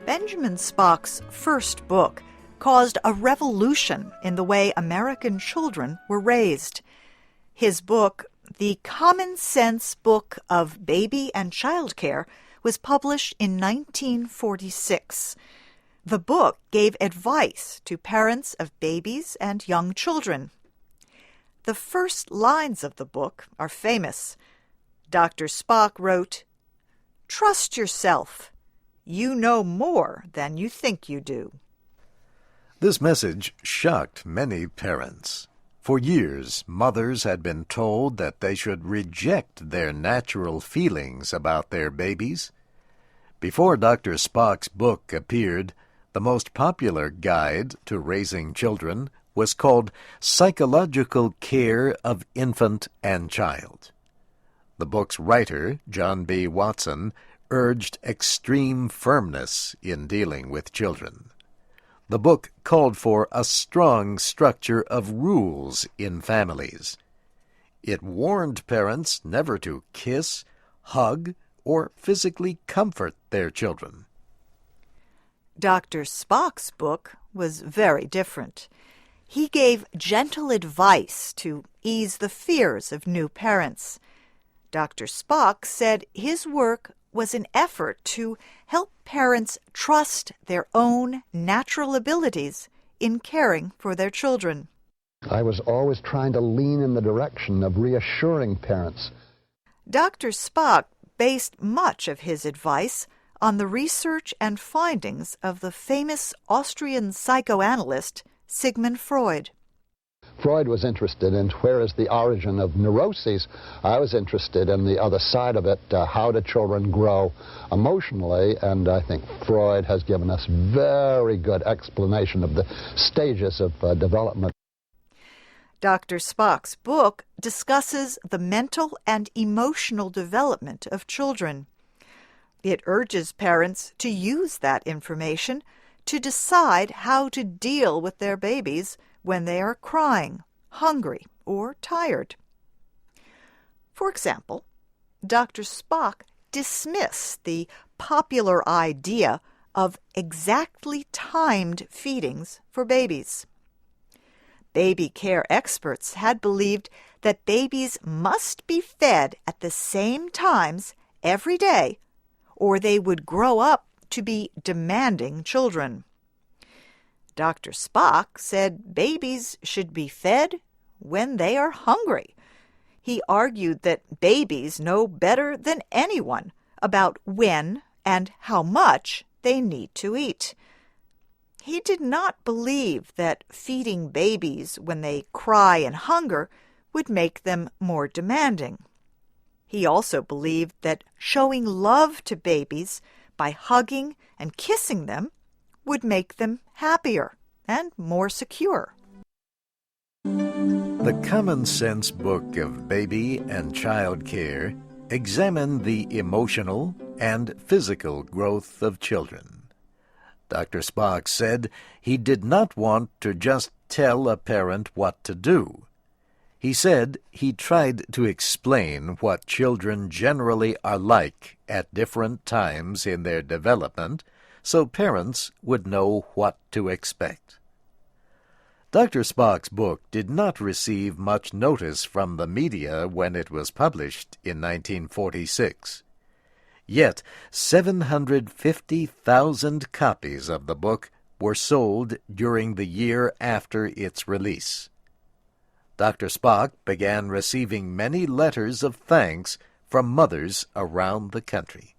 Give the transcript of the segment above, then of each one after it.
Benjamin Spock's first book caused a revolution in the way American children were raised. His book, The Common Sense Book of Baby and Child Care, was published in 1946. The book gave advice to parents of babies and young children. The first lines of the book are famous. Dr. Spock wrote, "Trust yourself. You know more than you think you do." This message shocked many parents. For years, mothers had been told that they should reject their natural feelings about their babies. Before Dr. Spock's book appeared, the most popular guide to raising children was called Psychological Care of Infant and Child. The book's writer, John B. Watson, urged extreme firmness in dealing with children. The book called for a strong structure of rules in families. It warned parents never to kiss, hug, or physically comfort their children. Dr. Spock's book was very different. He gave gentle advice to ease the fears of new parents. Dr. Spock said his work was an effort to help parents trust their own natural abilities in caring for their children. I was always trying to lean in the direction of reassuring parents. Dr. Spock based much of his advice on the research and findings of the famous Austrian psychoanalyst Sigmund Freud. Freud was interested in where is the origin of neuroses. I was interested in the other side of it, how do children grow emotionally, and I think Freud has given us very good explanation of the stages of development. Dr. Spock's book discusses the mental and emotional development of children. It urges parents to use that information to decide how to deal with their babies when they are crying, hungry, or tired. For example, Dr. Spock dismissed the popular idea of exactly timed feedings for babies. Baby care experts had believed that babies must be fed at the same times every day, or they would grow up to be demanding children. Dr. Spock said babies should be fed when they are hungry. He argued that babies know better than anyone about when and how much they need to eat. He did not believe that feeding babies when they cry and hunger would make them more demanding. He also believed that showing love to babies by hugging and kissing them would make them happier and more secure. The Common Sense Book of Baby and Child Care examined the emotional and physical growth of children. Dr. Spock said he did not want to just tell a parent what to do. He said he tried to explain what children generally are like at different times in their development so parents would know what to expect. Dr. Spock's book did not receive much notice from the media when it was published in 1946. Yet 750,000 copies of the book were sold during the year after its release. Dr. Spock began receiving many letters of thanks from mothers around the country.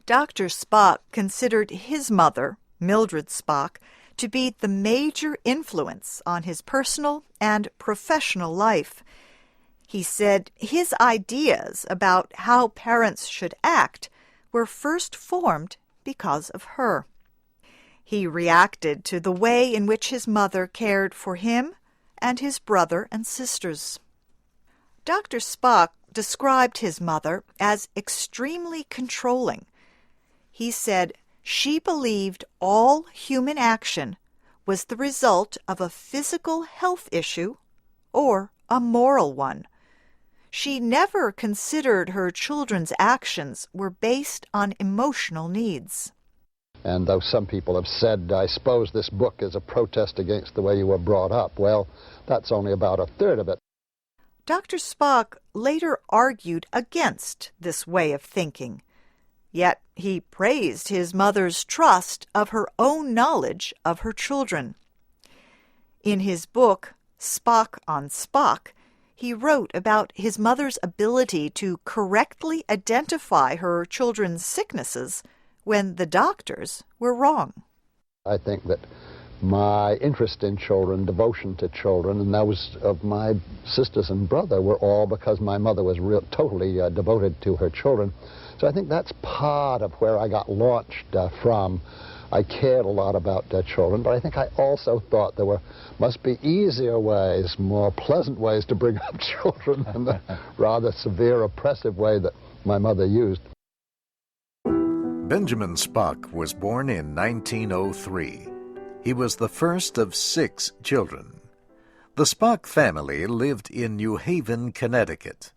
Dr. Spock considered his mother, Mildred Spock, to be the major influence on his personal and professional life. He said his ideas about how parents should act were first formed because of her. He reacted to the way in which his mother cared for him and his brother and sisters. Dr. Spock described his mother as extremely controlling. He said she believed all human action was the result of a physical health issue or a moral one. She never considered her children's actions were based on emotional needs. And though some people have said, I suppose this book is a protest against the way you were brought up, well, that's only about a third of it. Dr. Spock later argued against this way of thinking, yet he praised his mother's trust of her own knowledge of her children. In his book, Spock on Spock, he wrote about his mother's ability to correctly identify her children's sicknesses when the doctors were wrong. I think that my interest in children, devotion to children, and those of my sisters and brother were all because my mother was totally devoted to her children. So I think that's part of where I got launched from. I cared a lot about children, but I think I also thought there must be easier ways, more pleasant ways to bring up children than the rather severe, oppressive way that my mother used. Benjamin Spock was born in 1903. He was the first of 6 children. The Spock family lived in New Haven, Connecticut.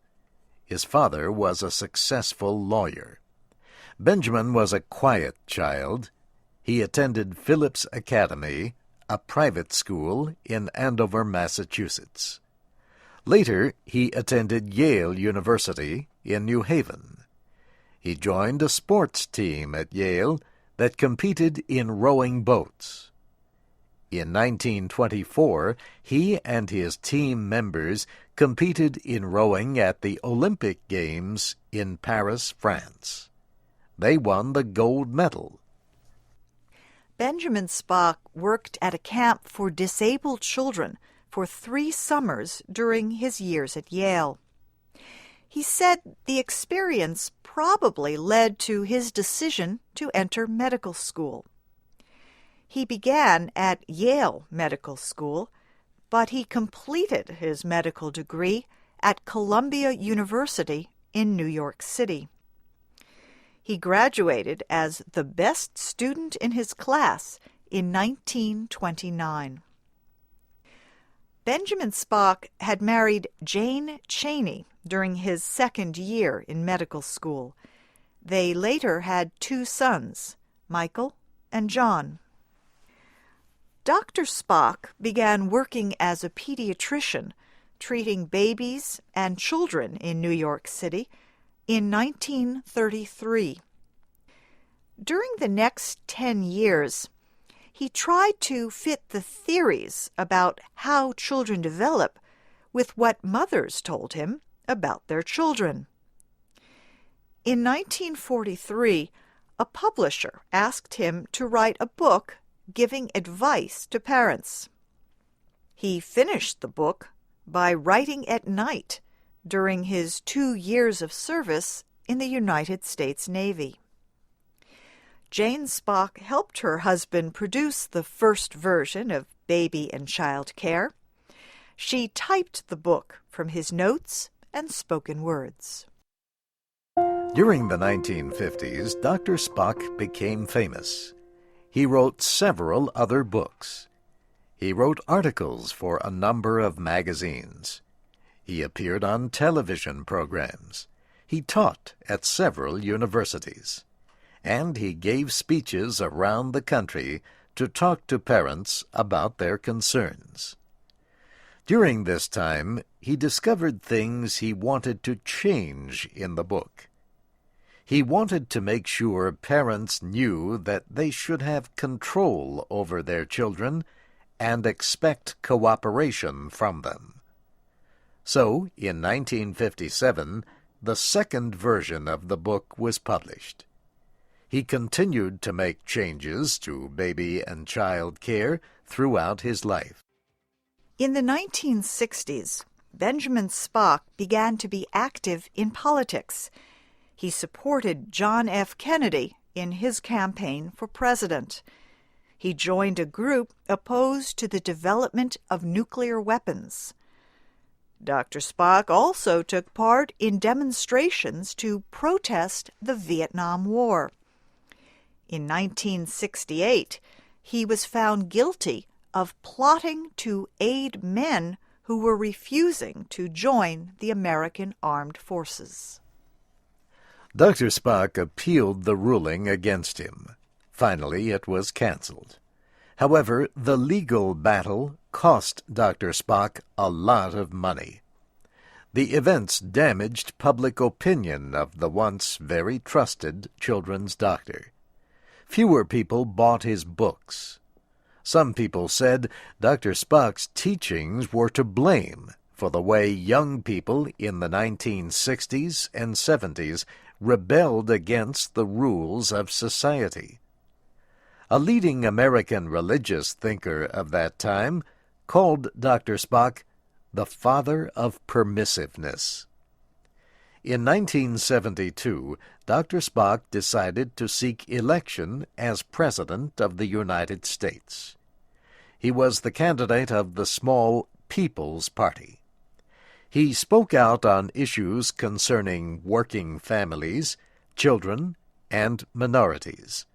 His father was a successful lawyer. Benjamin was a quiet child. He attended Phillips Academy, a private school in Andover, Massachusetts. Later, he attended Yale University in New Haven. He joined a sports team at Yale that competed in rowing boats. In 1924, he and his team members competed in rowing at the Olympic Games in Paris, France. They won the gold medal. Benjamin Spock worked at a camp for disabled children for 3 summers during his years at Yale. He said the experience probably led to his decision to enter medical school. He began at Yale Medical School, but he completed his medical degree at Columbia University in New York City. He graduated as the best student in his class in 1929. Benjamin Spock had married Jane Cheney during his second year in medical school. They later had 2 sons, Michael and John. Dr. Spock began working as a pediatrician, treating babies and children in New York City in 1933. During the next 10 years, he tried to fit the theories about how children develop with what mothers told him about their children. In 1943, a publisher asked him to write a book giving advice to parents. He finished the book by writing at night during his 2 years of service in the United States Navy. Jane Spock helped her husband produce the first version of Baby and Child Care. She typed the book from his notes and spoken words. During the 1950s, Dr. Spock became famous. He wrote several other books. He wrote articles for a number of magazines. He appeared on television programs. He taught at several universities. And he gave speeches around the country to talk to parents about their concerns. During this time, he discovered things he wanted to change in the book. He wanted to make sure parents knew that they should have control over their children and expect cooperation from them. So, in 1957, the second version of the book was published. He continued to make changes to baby and child care throughout his life. In the 1960s, Benjamin Spock began to be active in politics. He supported John F. Kennedy in his campaign for president. He joined a group opposed to the development of nuclear weapons. Dr. Spock also took part in demonstrations to protest the Vietnam War. In 1968, he was found guilty of plotting to aid men who were refusing to join the American Armed Forces. Dr. Spock appealed the ruling against him. Finally, it was canceled. However, the legal battle cost Dr. Spock a lot of money. The events damaged public opinion of the once very trusted children's doctor. Fewer people bought his books. Some people said Dr. Spock's teachings were to blame for the way young people in the 1960s and 70s rebelled against the rules of society. A leading American religious thinker of that time called Dr. Spock the father of permissiveness. In 1972, Dr. Spock decided to seek election as President of the United States. He was the candidate of the small People's Party. He spoke out on issues concerning working families, children, and minorities.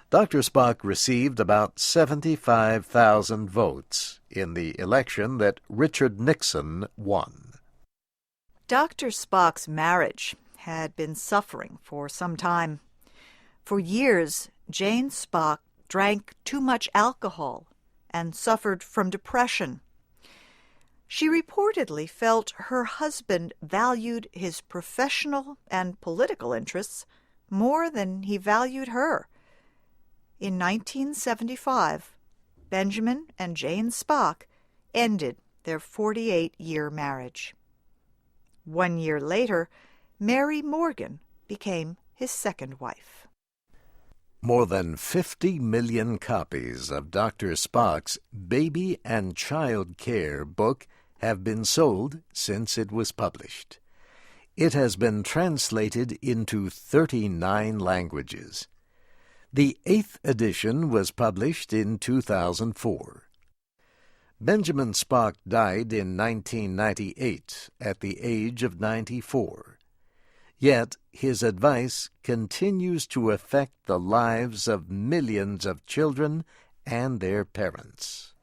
Dr. Spock received about 75,000 votes in the election that Richard Nixon won. Dr. Spock's marriage had been suffering for some time. For years, Jane Spock drank too much alcohol and suffered from depression. She reportedly felt her husband valued his professional and political interests more than he valued her. In 1975, Benjamin and Jane Spock ended their 48-year marriage. 1 year later, Mary Morgan became his second wife. More than 50 million copies of Dr. Spock's Baby and Child Care book have been sold since it was published. It has been translated into 39 languages. The 8th edition was published in 2004. Benjamin Spock died in 1998 at the age of 94. Yet his advice continues to affect the lives of millions of children and their parents.